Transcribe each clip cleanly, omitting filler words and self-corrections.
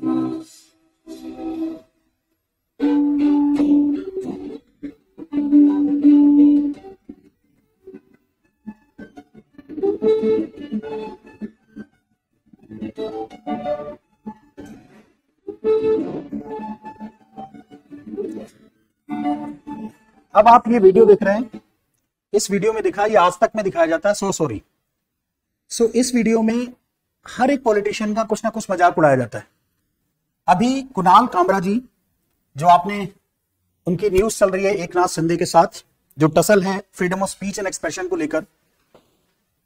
अब आप ये वीडियो देख रहे हैं, इस वीडियो में दिखाया, ये आज तक में दिखाया जाता है सॉरी। इस वीडियो में हर एक पॉलिटिशियन का कुछ ना कुछ मजाक उड़ाया जाता है। अभी कुणाल कामरा जी, जो आपने उनकी न्यूज चल रही है एक नाथ शिंदे के साथ, जो टसल है freedom of speech and expression को लेकर।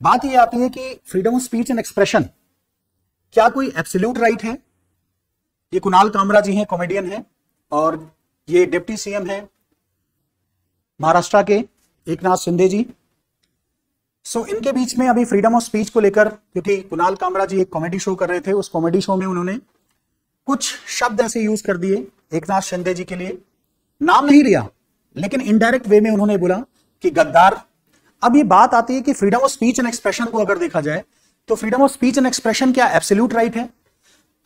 बात ये आती है कि freedom of speech and expression क्या कोई एब्सोल्यूट राइट है? ये कुणाल कामरा जी हैं, कॉमेडियन हैं, और ये डिप्टी सीएम है महाराष्ट्र के एक नाथ शिंदे जी। इनके बीच में अभी फ्रीडम ऑफ स्पीच को लेकर, क्योंकि कुणाल कामरा जी एक कॉमेडी शो कर रहे थे, उस कॉमेडी शो में उन्होंने कुछ शब्द ऐसे यूज कर दिए एक नाथ शिंदे जी के लिए, नाम नहीं लिया लेकिन इनडायरेक्ट वे में उन्होंने बोला कि गद्दार। अब ये बात आती है कि freedom of speech and expression को अगर देखा जाए तो freedom of speech and expression क्या एब्सोल्यूट राइट है?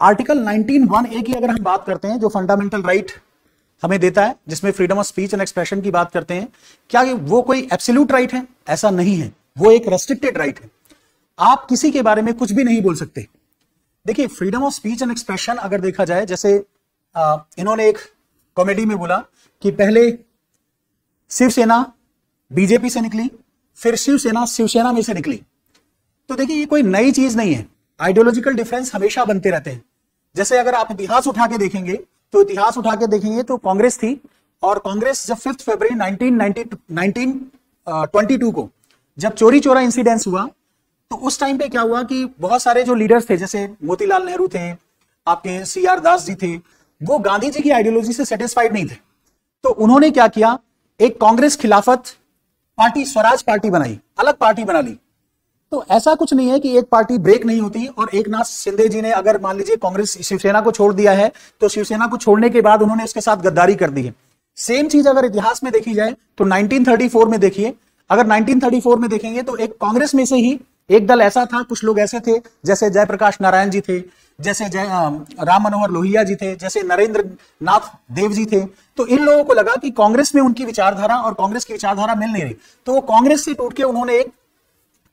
आर्टिकल 19(1)(a) की अगर हम बात करते हैं, जो फंडामेंटल राइट हमें देता है, जिसमें freedom of speech and expression की बात करते हैं, क्या वो कोई एब्सोल्यूट राइट है? ऐसा नहीं है, वो एक रेस्ट्रिक्टेड राइट है। आप किसी के बारे में कुछ भी नहीं बोल सकते। देखिए, freedom of speech and expression अगर देखा जाए, जैसे इन्होंने एक कॉमेडी में बोला कि पहले शिवसेना बीजेपी से निकली, फिर शिवसेना शिवसेना में से निकली। तो देखिए, ये कोई नई चीज नहीं है। आइडियोलॉजिकल डिफरेंस हमेशा बनते रहते हैं। जैसे अगर आप इतिहास उठा के देखेंगे तो कांग्रेस थी, और कांग्रेस जब 5 फरवरी 1922 को जब चोरी चोरा इंसिडेंस हुआ, तो उस टाइम पे क्या हुआ कि बहुत सारे जो लीडर्स थे, जैसे मोतीलाल नेहरू थे, आपके सीआर दास जी थे, वो गांधी जी की आइडियोलॉजी से सेटिस्फाइड नहीं थे। तो उन्होंने क्या किया, एक कांग्रेस खिलाफत पार्टी, स्वराज पार्टी बनाई, अलग पार्टी बना ली। तो ऐसा कुछ नहीं है कि एक पार्टी ब्रेक नहीं होती। और एक नाथ शिंदे जी ने अगर मान लीजिए कांग्रेस शिवसेना को छोड़ दिया है, तो शिवसेना को छोड़ने के बाद उन्होंने उसके साथ गद्दारी कर दी है। सेम चीज अगर इतिहास में देखी जाए तो 1934 में देखिए, अगर 1934 में देखेंगे तो एक कांग्रेस में से ही एक दल ऐसा था, कुछ लोग ऐसे थे, जैसे जयप्रकाश नारायण जी थे, जैसे राम मनोहर लोहिया जी थे, जैसे नरेंद्र नाथ देव जी थे। तो इन लोगों को लगा कि कांग्रेस में उनकी विचारधारा और कांग्रेस की विचारधारा मिल नहीं रही, तो वो कांग्रेस से टूट के उन्होंने एक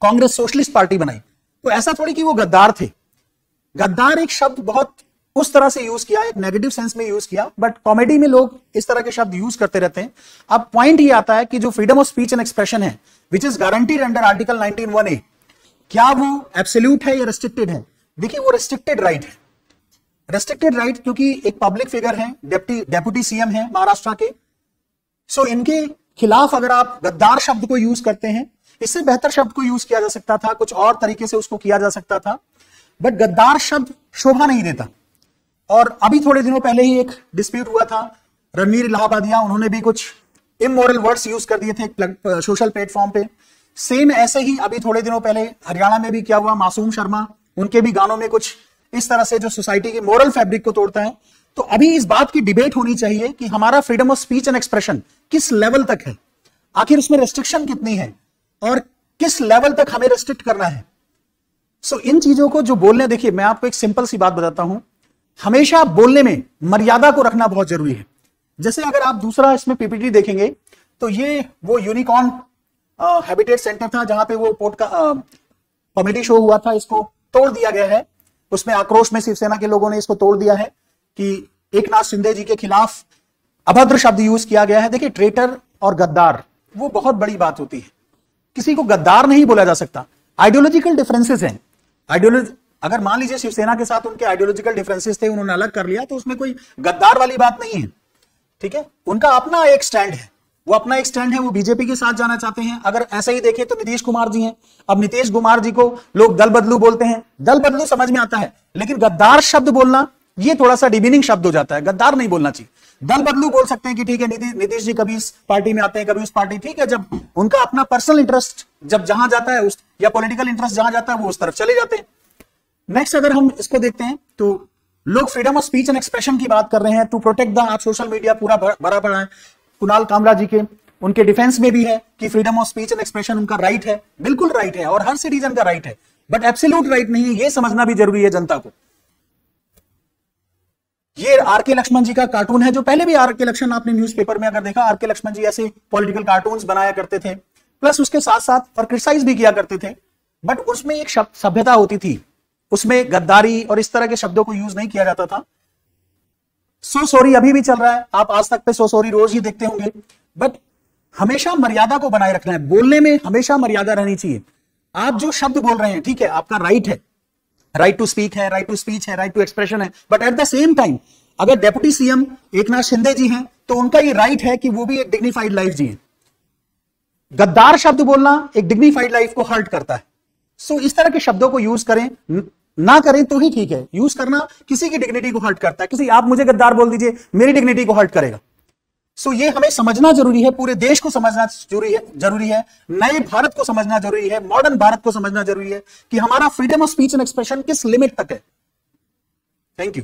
कांग्रेस सोशलिस्ट पार्टी बनाई। तो ऐसा थोड़ी कि वो गद्दार थे। गद्दार एक शब्द बहुत उस तरह से यूज किया, एक नेगेटिव सेंस में यूज किया, बट कॉमेडी में लोग इस तरह के शब्द यूज करते रहते हैं। अब पॉइंट ये आता है कि जो freedom of speech and expression है, which is guaranteed under article 19(1)(a), क्या वो एब्सोल्यूट है या रेस्ट्रिक्टेड है? देखिए, वो रेस्ट्रिक्टेड राइट है। रेस्ट्रिक्टेड राइट क्योंकि एक पब्लिक फिगर है, डेप्यूटी सीएम है महाराष्ट्र के। इनके खिलाफ अगर आप गद्दार शब्द को यूज करते हैं, इससे बेहतर शब्द को यूज किया जा सकता था, कुछ और तरीके से उसको किया जा सकता था, बट गद्दार शब्द शोभा नहीं देता। और अभी थोड़े दिनों पहले ही एक डिस्प्यूट हुआ था, रणवीर इलाहाबादिया, उन्होंने भी कुछ इमोरल वर्ड्स यूज कर दिए थे सोशल प्लेटफॉर्म पे। सेम ऐसे ही अभी थोड़े दिनों पहले हरियाणा में भी क्या हुआ, मासूम शर्मा, उनके भी गानों में कुछ इस तरह से जो सोसाइटी की मोरल फैब्रिक को तोड़ता है। तो अभी इस बात की डिबेट होनी चाहिए कि हमारा freedom of speech and expression किस लेवल तक है, आखिर उसमें रेस्ट्रिक्शन कितनी है और किस लेवल तक हमें रेस्ट्रिक्ट करना है। इन चीजों को जो बोलने, देखिए मैं आपको एक सिंपल सी बात बताता हूं, हमेशा बोलने में मर्यादा को रखना बहुत जरूरी है। जैसे अगर आप दूसरा इसमें पीपीटी देखेंगे तो ये वो यूनिकॉर्न हैबिटेट सेंटर था जहां पे वो कॉमेडी शो हुआ था, इसको तोड़ दिया गया है। उसमें आक्रोश में शिवसेना के लोगों ने इसको तोड़ दिया है कि एक नाथ शिंदे जी के खिलाफ अभद्र शब्द यूज किया गया है। देखिए, ट्रेटर और गद्दार वो बहुत बड़ी बात होती है, किसी को गद्दार नहीं बोला जा सकता। आइडियोलॉजिकल डिफरेंसेस हैं। अगर मान लीजिए शिवसेना के साथ उनके आइडियोलॉजिकल डिफरेंसेस थे, उन्होंने अलग कर लिया, तो उसमें कोई गद्दार वाली बात नहीं है। ठीक है, उनका अपना एक स्टैंड है, वो बीजेपी के साथ जाना चाहते हैं। अगर ऐसा ही देखें तो नीतीश कुमार जी हैं। अब नीतीश कुमार जी को लोग दल बदलू बोलते हैं, दल बदलू समझ में आता है, लेकिन गद्दार शब्द बोलना ये थोड़ा सा डिमीनिंग शब्द हो जाता है। गद्दार नहीं बोलना चाहिए। दल बदलू बोल सकते हैं कि ठीक है, नीतीश जी कभी इस पार्टी में आते हैं, कभी उस पार्टी, ठीक है। जब उनका अपना पर्सनल इंटरेस्ट जब जहां जाता है या पॉलिटिकल इंटरेस्ट जहां जाता है, वो उस तरफ चले जाते हैं। नेक्स्ट अगर हम इसको देखते हैं तो लोग freedom of speech and expression की बात कर रहे हैं, टू प्रोटेक्ट द, आप सोशल मीडिया पूरा भरा पड़ा है। कुणाल कामरा जी के उनके डिफेंस में भी है कि freedom of speech and expression उनका राइट है, बिल्कुल राइट है, और हर सिटीजन का राइट है, बट एब्सोल्यूट राइट नहीं है, ये समझना भी जरूरी है जनता को। ये आर के लक्ष्मण जी का कार्टून है, जो पहले भी आर के लक्ष्मण आपने न्यूज़पेपर में अगर देखा, आर के लक्ष्मण जी ऐसे पॉलिटिकल कार्टून्स बनाया करते थे, प्लस उसके साथ साथ और क्रिटिसाइज भी किया करते थे, बट उसमें एक सभ्यता होती थी, उसमें गद्दारी और इस तरह के शब्दों को यूज नहीं किया जाता था। सो सॉरी अभी भी चल रहा है, आप आज तक पे सो सॉरी रोज ही देखते होंगे, बट हमेशा मर्यादा को बनाए रखना है, बोलने में हमेशा मर्यादा रहनी चाहिए। आप जो शब्द बोल रहे हैं, ठीक है, आपका राइट है, राइट टू स्पीक है, राइट टू स्पीच है, राइट टू एक्सप्रेशन है, but at the same time अगर डेप्यूटी सीएम एकनाथ शिंदे जी हैं तो उनका ये राइट है कि वो भी एक डिग्निफाइड लाइफ जिए। गद्दार शब्द बोलना एक डिग्निफाइड लाइफ को हर्ट करता है। सो इस तरह के शब्दों को यूज करें, ना करें तो ही ठीक है, यूज करना किसी की डिग्निटी को हर्ट करता है। किसी आप मुझे गद्दार बोल दीजिए, मेरी डिग्निटी को हर्ट करेगा। सो ये हमें समझना जरूरी है, पूरे देश को समझना जरूरी है, नए भारत को समझना जरूरी है, मॉडर्न भारत को समझना जरूरी है कि हमारा freedom of speech and expression किस लिमिट तक है। Thank you.